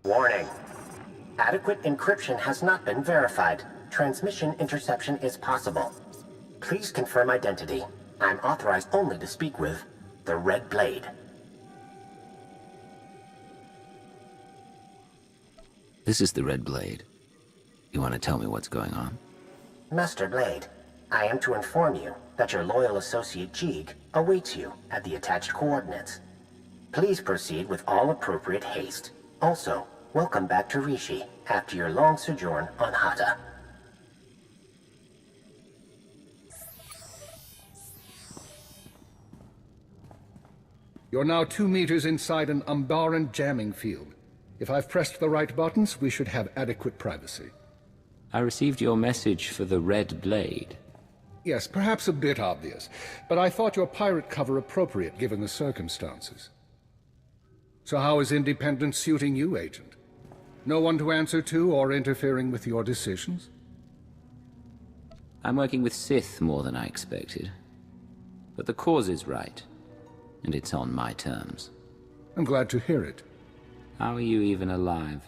Warning. Adequate encryption has not been verified. Transmission interception is possible. Please confirm identity. I'm authorized only to speak with the Red Blade. This is the Red Blade. You want to tell me what's going on? Master Blade, I am to inform you that your loyal associate Jeeg awaits you at the attached coordinates. Please proceed with all appropriate haste. Also, welcome back to Rishi after your long sojourn on Hata. You're now 2 meters inside an Umbaran jamming field. If I've pressed the right buttons, we should have adequate privacy. I received your message for the Red Blade. Yes, perhaps a bit obvious, but I thought your pirate cover appropriate given the circumstances. So how is independence suiting you, Agent? No one to answer to or interfering with your decisions? I'm working with Sith more than I expected. But the cause is right, and it's on my terms. I'm glad to hear it. How are you even alive?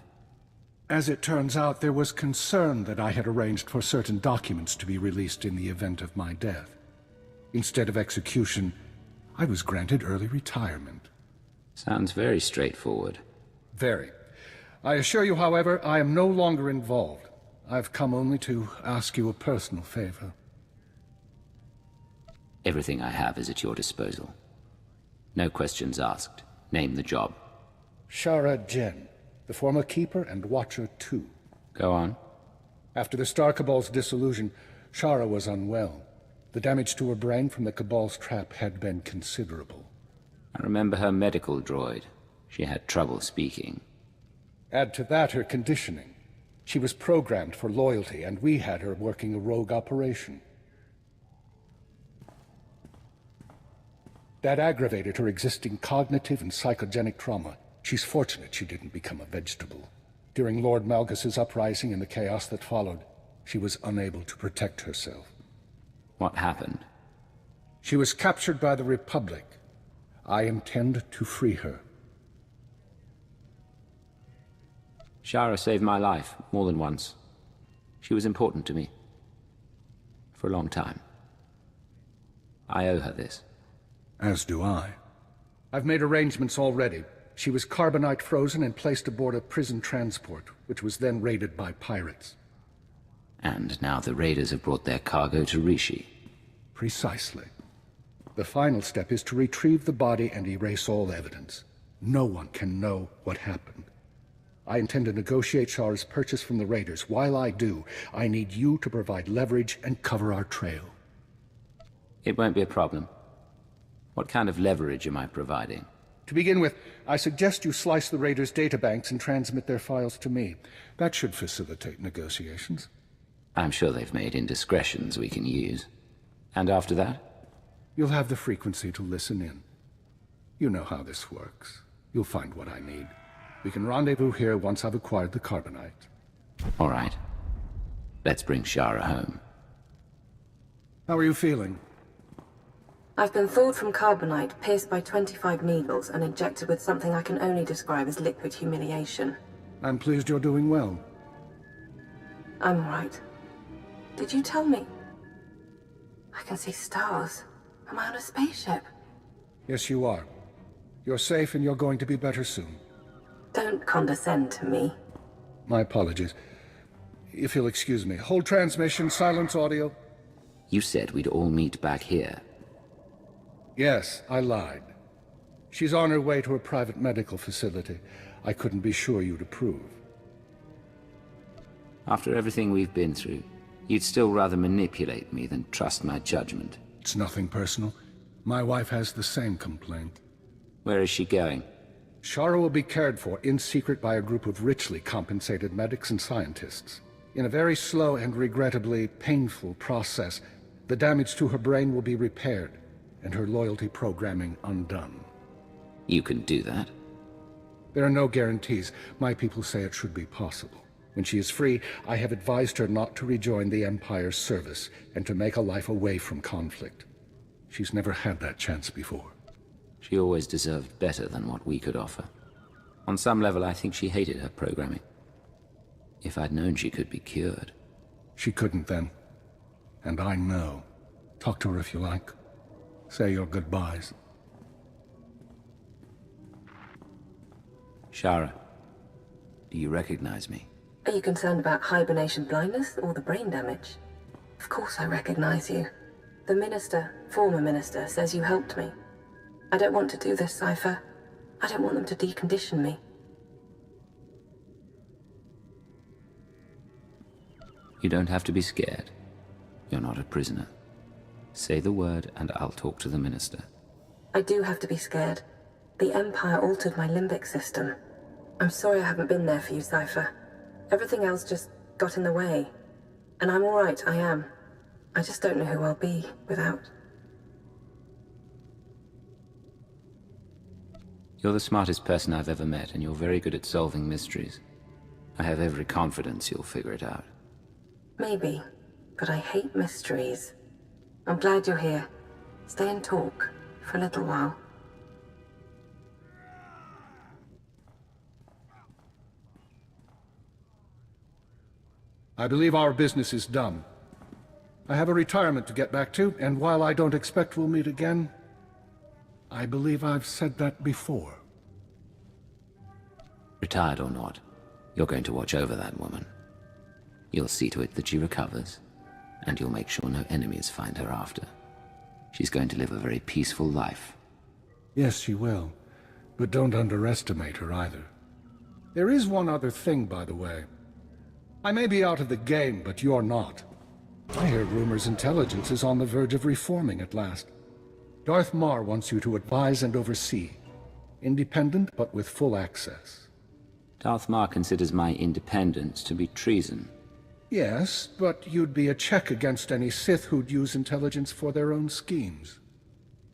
As it turns out, there was concern that I had arranged for certain documents to be released in the event of my death. Instead of execution, I was granted early retirement. Sounds very straightforward. Very. I assure you, however, I am no longer involved. I've come only to ask you a personal favor. Everything I have is at your disposal. No questions asked. Name the job. Shara Jen, the former Keeper and Watcher 2. Go on. After the Star Cabal's dissolution, Shara was unwell. The damage to her brain from the Cabal's trap had been considerable. I remember her medical droid. She had trouble speaking. Add to that her conditioning. She was programmed for loyalty, and we had her working a rogue operation. That aggravated her existing cognitive and psychogenic trauma. She's fortunate she didn't become a vegetable. During Lord Malgus's uprising and the chaos that followed, she was unable to protect herself. What happened? She was captured by the Republic. I intend to free her. Shara saved my life more than once. She was important to me. For a long time. I owe her this. As do I. I've made arrangements already. She was carbonite frozen and placed aboard a prison transport, which was then raided by pirates. And now the raiders have brought their cargo to Rishi. Precisely. The final step is to retrieve the body and erase all evidence. No one can know what happened. I intend to negotiate Shara's purchase from the raiders. While I do, I need you to provide leverage and cover our trail. It won't be a problem. What kind of leverage am I providing? To begin with, I suggest you slice the raiders' databanks and transmit their files to me. That should facilitate negotiations. I'm sure they've made indiscretions we can use. And after that? You'll have the frequency to listen in. You know how this works. You'll find what I need. We can rendezvous here once I've acquired the carbonite. All right. Let's bring Shara home. How are you feeling? I've been thawed from carbonite, pierced by 25 needles, and injected with something I can only describe as liquid humiliation. I'm pleased you're doing well. I'm right. Did you tell me? I can see stars. Am I on a spaceship? Yes, you are. You're safe and you're going to be better soon. Don't condescend to me. My apologies. If you'll excuse me. Hold transmission, silence audio. You said we'd all meet back here. Yes, I lied. She's on her way to a private medical facility. I couldn't be sure you'd approve. After everything we've been through, you'd still rather manipulate me than trust my judgment. It's nothing personal. My wife has the same complaint. Where is she going? Shara will be cared for in secret by a group of richly compensated medics and scientists. In a very slow and regrettably painful process, the damage to her brain will be repaired, and her loyalty programming undone. You can do that? There are no guarantees. My people say it should be possible. When she is free, I have advised her not to rejoin the Empire's service, and to make a life away from conflict. She's never had that chance before. She always deserved better than what we could offer. On some level, I think she hated her programming. If I'd known she could be cured. She couldn't then. And I know. Talk to her if you like. Say your goodbyes. Shara, do you recognize me? Are you concerned about hibernation blindness or the brain damage? Of course I recognize you. The minister, former minister, says you helped me. I don't want to do this, Cypher. I don't want them to decondition me. You don't have to be scared. You're not a prisoner. Say the word and I'll talk to the minister. I do have to be scared. The Empire altered my limbic system. I'm sorry I haven't been there for you, Cypher. Everything else just got in the way. And I'm all right, I am. I just don't know who I'll be without. You're the smartest person I've ever met, and you're very good at solving mysteries. I have every confidence you'll figure it out. Maybe, but I hate mysteries. I'm glad you're here. Stay and talk for a little while. I believe our business is done. I have a retirement to get back to, and while I don't expect we'll meet again, I believe I've said that before. Retired or not, you're going to watch over that woman. You'll see to it that she recovers, and you'll make sure no enemies find her after. She's going to live a very peaceful life. Yes, she will. But don't underestimate her either. There is one other thing, by the way. I may be out of the game, but you're not. I hear rumors intelligence is on the verge of reforming at last. Darth Mar wants you to advise and oversee. Independent, but with full access. Darth Mar considers my independence to be treason. Yes, but you'd be a check against any Sith who'd use intelligence for their own schemes.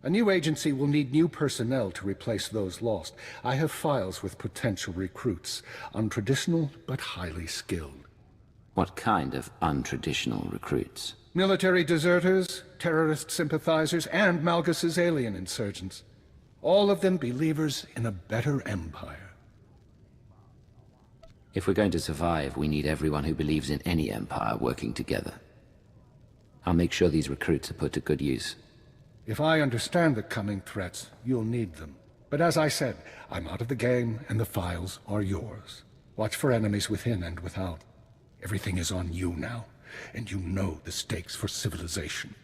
A new agency will need new personnel to replace those lost. I have files with potential recruits, untraditional but highly skilled. What kind of untraditional recruits? Military deserters, terrorist sympathizers, and Malgus's alien insurgents. All of them believers in a better empire. If we're going to survive, we need everyone who believes in any empire working together. I'll make sure these recruits are put to good use. If I understand the coming threats, you'll need them. But as I said, I'm out of the game, and the files are yours. Watch for enemies within and without. Everything is on you now, and you know the stakes for civilization.